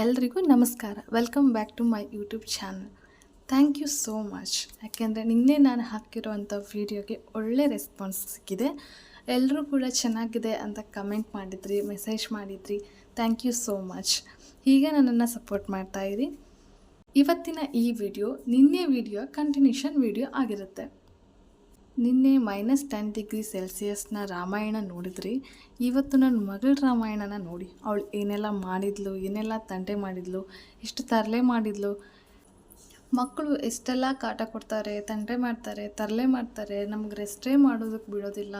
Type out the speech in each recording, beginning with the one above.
ಎಲ್ರಿಗೂ ನಮಸ್ಕಾರ. Welcome back to my YouTube channel. Thank you so much. ಯಾಕೆಂದರೆ ನಿನ್ನೆ ನಾನು ಹಾಕಿರೋವಂಥ ವೀಡಿಯೋಗೆ ಒಳ್ಳೆ ರೆಸ್ಪಾನ್ಸ್ ಸಿಕ್ಕಿದೆ. ಎಲ್ಲರೂ ಕೂಡ ಚೆನ್ನಾಗಿದೆ ಅಂತ ಕಮೆಂಟ್ ಮಾಡಿದ್ರಿ, ಮೆಸೇಜ್ ಮಾಡಿದ್ರಿ. Thank you so much. ಹೀಗೆ ನನ್ನನ್ನು ಸಪೋರ್ಟ್ ಮಾಡ್ತಾಯಿರಿ. ಇವತ್ತಿನ ಈ ವಿಡಿಯೋ ನಿನ್ನೆ ವಿಡಿಯೋ ಕಂಟಿನ್ಯೂಷನ್ ವಿಡಿಯೋ ಆಗಿರುತ್ತೆ. ನಿನ್ನೆ -10°C ರಾಮಾಯಣ ನೋಡಿದ್ರಿ. ಇವತ್ತು ನನ್ನ ಮಗಳ ರಾಮಾಯಣನ ನೋಡಿ. ಅವಳು ಏನೆಲ್ಲ ಮಾಡಿದ್ಲು, ಏನೆಲ್ಲ ತಂಟೆ ಮಾಡಿದ್ಲು, ಎಷ್ಟು ತರಲೆ ಮಾಡಿದ್ಲು. ಮಕ್ಕಳು ಎಷ್ಟೆಲ್ಲ ಕಾಟ ಕೊಡ್ತಾರೆ, ತಂಟೆ ಮಾಡ್ತಾರೆ, ತರಲೆ ಮಾಡ್ತಾರೆ, ನಮ್ಗೆ ರೆಸ್ಟೇ ಮಾಡೋದಕ್ಕೆ ಬಿಡೋದಿಲ್ಲ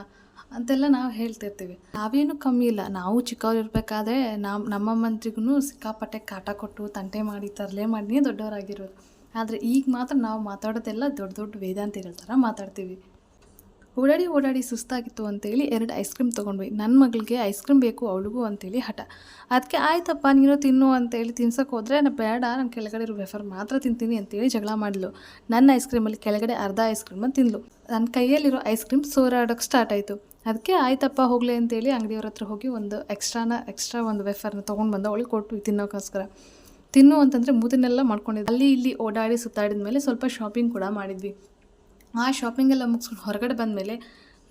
ಅಂತೆಲ್ಲ ನಾವು ಹೇಳ್ತಿರ್ತೀವಿ. ನಾವೇನು ಕಮ್ಮಿ ಇಲ್ಲ. ನಾವು ಚಿಕ್ಕವ್ರು ಇರಬೇಕಾದ್ರೆ ನಮ್ಮ ಮಂತ್ರಿಗೂ ಸಿಕ್ಕಾಪಟ್ಟೆ ಕಾಟ ಕೊಟ್ಟು ತಂಟೆ ಮಾಡಿ ತರಲೆ ಮಾಡಿನೇ ದೊಡ್ಡವರಾಗಿರೋದು. ಆದರೆ ಈಗ ಮಾತ್ರ ನಾವು ಮಾತಾಡೋದೆಲ್ಲ ದೊಡ್ಡ ದೊಡ್ಡ ವೇದಾಂತಿಗಳ ಥರ ಮಾತಾಡ್ತೀವಿ. ಓಡಾಡಿ ಸುಸ್ತಾಗಿತ್ತು ಅಂತೇಳಿ 2 ಐಸ್ ಕ್ರೀಮ್ ತೊಗೊಂಡ್ವಿ. ನನ್ನ ಮಗಳಿಗೆ ಐಸ್ ಕ್ರೀಮ್ ಬೇಕು ಅವಳಿಗೂ ಅಂತೇಳಿ ಹಠ. ಅದಕ್ಕೆ ಆಯ್ತಪ್ಪ ನೀನು ತಿನ್ನು ಅಂತೇಳಿ ತಿನ್ಸೋಕೆ ಹೋದರೆ ನಾನು ಬೇಡ, ನಾನು ಕೆಳಗಡೆ ಇರೋ ವೆಫರ್ ಮಾತ್ರ ತಿಂತೀನಿ ಅಂತೇಳಿ ಜಗಳ ಮಾಡಿದ್ಲು. ನನ್ನ ಐಸ್ ಕ್ರೀಮಲ್ಲಿ ಕೆಳಗಡೆ ಅರ್ಧ ಐಸ್ ಕ್ರೀಮನ್ನು ತಿಂದ್ಲು. ನನ್ನ ಕೈಯಲ್ಲಿರೋ ಐಸ್ ಕ್ರೀಮ್ ಸೋರಾಡೋಕ್ಕೆ ಸ್ಟಾರ್ಟ್ ಆಯಿತು. ಅದಕ್ಕೆ ಆಯ್ತಪ್ಪ ಹೋಗಲಿ ಅಂತೇಳಿ ಅಂಗಡಿಯವ್ರ ಹತ್ರ ಹೋಗಿ ಒಂದು ಎಕ್ಸ್ಟ್ರಾ ಒಂದು ವೆಫರ್ನ ತೊಗೊಂಡು ಬಂದು ಅವಳಿಗೆ ಕೊಟ್ಟು ತಿನ್ನೋಕ್ಕೋಸ್ಕರ. ತಿನ್ನು ಅಂತಂದರೆ ಮೂತಿನೆಲ್ಲ ಮಾಡ್ಕೊಂಡಿದ್ದೆ. ಅಲ್ಲಿ ಇಲ್ಲಿ ಓಡಾಡಿ ಸುತ್ತಾಡಿದ ಮೇಲೆ ಸ್ವಲ್ಪ ಶಾಪಿಂಗ್ ಕೂಡ ಮಾಡಿದ್ವಿ. ಆ ಶಾಪಿಂಗೆಲ್ಲ ಮುಗಿಸ್ಕೊಂಡು ಹೊರಗಡೆ ಬಂದಮೇಲೆ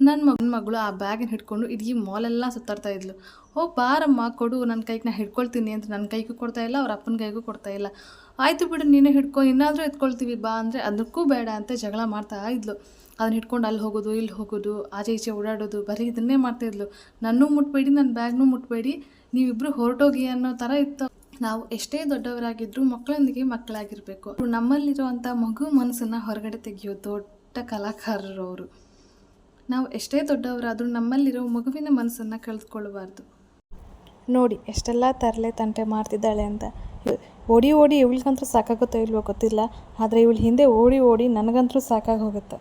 ನನ್ನ ಮಗಳು ಆ ಬ್ಯಾಗನ್ನು ಹಿಡ್ಕೊಂಡು ಇಡೀ ಮಾಲೆಲ್ಲ ಸುತ್ತಾಡ್ತಾ ಇದ್ಲು. ಬಾರಮ್ಮ ಕೊಡು, ನನ್ನ ಕೈಗೆ ನಾನು ಹಿಡ್ಕೊಳ್ತೀನಿ ಅಂತ ನನ್ನ ಕೈಗೂ ಕೊಡ್ತಾಯಿಲ್ಲ, ಅವ್ರ ಅಪ್ಪನ ಕೈಗೂ ಕೊಡ್ತಾಯಿಲ್ಲ. ಆಯಿತು ಬಿಡು ನೀನೇ ಹಿಡ್ಕೊ, ಇನ್ನಾದರೂ ಎತ್ಕೊಳ್ತೀವಿ ಬಾ ಅಂದರೆ ಅದಕ್ಕೂ ಬೇಡ ಅಂತ ಜಗಳ ಮಾಡ್ತಾ ಇದ್ಲು. ಅದನ್ನ ಹಿಡ್ಕೊಂಡು ಅಲ್ಲಿ ಹೋಗೋದು ಇಲ್ಲಿ ಹೋಗೋದು, ಆಚೆ ಈಚೆ ಓಡಾಡೋದು, ಬರೀ ಇದನ್ನೇ ಮಾಡ್ತಾಯಿದ್ಲು. ನನ್ನೂ ಮುಟ್ಬೇಡಿ, ನನ್ನ ಬ್ಯಾಗ್ನೂ ಮುಟ್ಬೇಡಿ, ನೀವಿಬ್ಬರು ಹೊರಟೋಗಿ ಅನ್ನೋ ಥರ ಇತ್ತು. ನಾವು ಎಷ್ಟೇ ದೊಡ್ಡವರಾಗಿದ್ದರೂ ಮಕ್ಕಳೊಂದಿಗೆ ಮಕ್ಕಳಾಗಿರಬೇಕು. ನಮ್ಮಲ್ಲಿರುವಂಥ ಮಗು ಮನಸ್ಸನ್ನು ಹೊರಗಡೆ ತೆಗೆಯೋದು ದೊಡ್ಡ ಕಲಾಕಾರರು ಅವರು. ನಾವು ಎಷ್ಟೇ ದೊಡ್ಡವರಾದರೂ ನಮ್ಮಲ್ಲಿರೋ ಮಗುವಿನ ಮನಸ್ಸನ್ನು ಕಳೆದುಕೊಳ್ಳಬಾರ್ದು. ನೋಡಿ ಎಷ್ಟೆಲ್ಲ ತರಲೆ ತಂಟೆ ಮಾಡ್ತಿದ್ದಾಳೆ ಅಂತ. ಓಡಿ ಇವಳಿಗಂತೂ ಸಾಕಾಗುತ್ತೋ ಇಲ್ವೋ ಗೊತ್ತಿಲ್ಲ, ಆದರೆ ಇವಳು ಹಿಂದೆ ಓಡಿ ನನಗಂತೂ ಸಾಕಾಗಿ ಹೋಗುತ್ತೆ.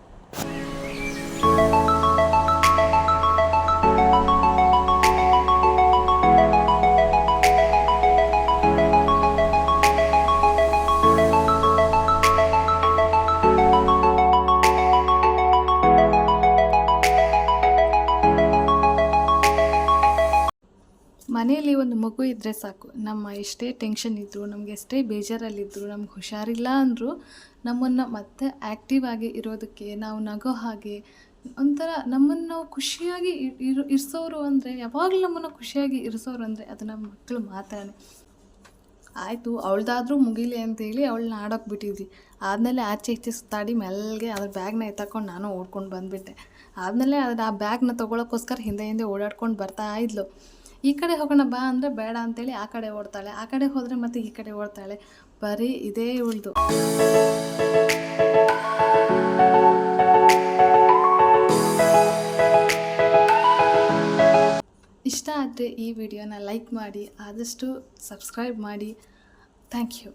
ಮನೆಯಲ್ಲಿ ಒಂದು ಮಗು ಇದ್ದರೆ ಸಾಕು, ನಮ್ಮ ಎಷ್ಟೇ ಟೆನ್ಷನ್ ಇದ್ದರೂ, ನಮಗೆ ಎಷ್ಟೇ ಬೇಜಾರಲ್ಲಿದ್ದರೂ, ನಮ್ಗೆ ಹುಷಾರಿಲ್ಲ ಅಂದರೂ ನಮ್ಮನ್ನು ಮತ್ತೆ ಆ್ಯಕ್ಟಿವ್ ಆಗಿ ಇರೋದಕ್ಕೆ, ನಾವು ನಗೋ ಹಾಗೆ ಒಂಥರ ನಮ್ಮನ್ನು ನಾವು ಖುಷಿಯಾಗಿ ಇರಿಸೋರು ಅಂದರೆ, ಯಾವಾಗಲೂ ನಮ್ಮನ್ನು ಖುಷಿಯಾಗಿ ಇರಿಸೋರು ಅಂದರೆ ಅದು ನಮ್ಮ ಮಕ್ಕಳು ಮಾತ್ರನೇ. ಆಯಿತು ಅವಳ್ದಾದ್ರೂ ಮುಗಿಲಿ ಅಂತೇಳಿ ಅವಳನ್ನ ಆಡೋಕೆ ಬಿಟ್ಟಿದ್ವಿ. ಆದಮೇಲೆ ಆಚೆ ಈಚೆ ಸುತ್ತಾಡಿ ಮೆಲ್ಲಗೆ ಅದ್ರ ಬ್ಯಾಗ್ನ ಎತ್ತಾಕೊಂಡು ನಾನು ಓಡ್ಕೊಂಡು ಬಂದುಬಿಟ್ಟೆ. ಆದಮೇಲೆ ಆ ಬ್ಯಾಗ್ನ ತೊಗೊಳೋಕ್ಕೋಸ್ಕರ ಹಿಂದೆ ಓಡಾಡ್ಕೊಂಡು ಬರ್ತಾ ಇದ್ಲು. ಈ ಕಡೆ ಹೋಗೋಣ ಬಾ ಅಂದರೆ ಬೇಡ ಅಂತೇಳಿ ಆ ಕಡೆ ಓಡ್ತಾಳೆ, ಆ ಕಡೆ ಹೋದರೆ ಮತ್ತೆ ಈ ಕಡೆ ಓಡ್ತಾಳೆ. ಬರೀ ಇದೇ ಉಳ್ದು. ಇಷ್ಟ ಆದರೆ ಈ ವಿಡಿಯೋನ ಲೈಕ್ ಮಾಡಿ, ಆದಷ್ಟು ಸಬ್ಸ್ಕ್ರೈಬ್ ಮಾಡಿ. Thank you.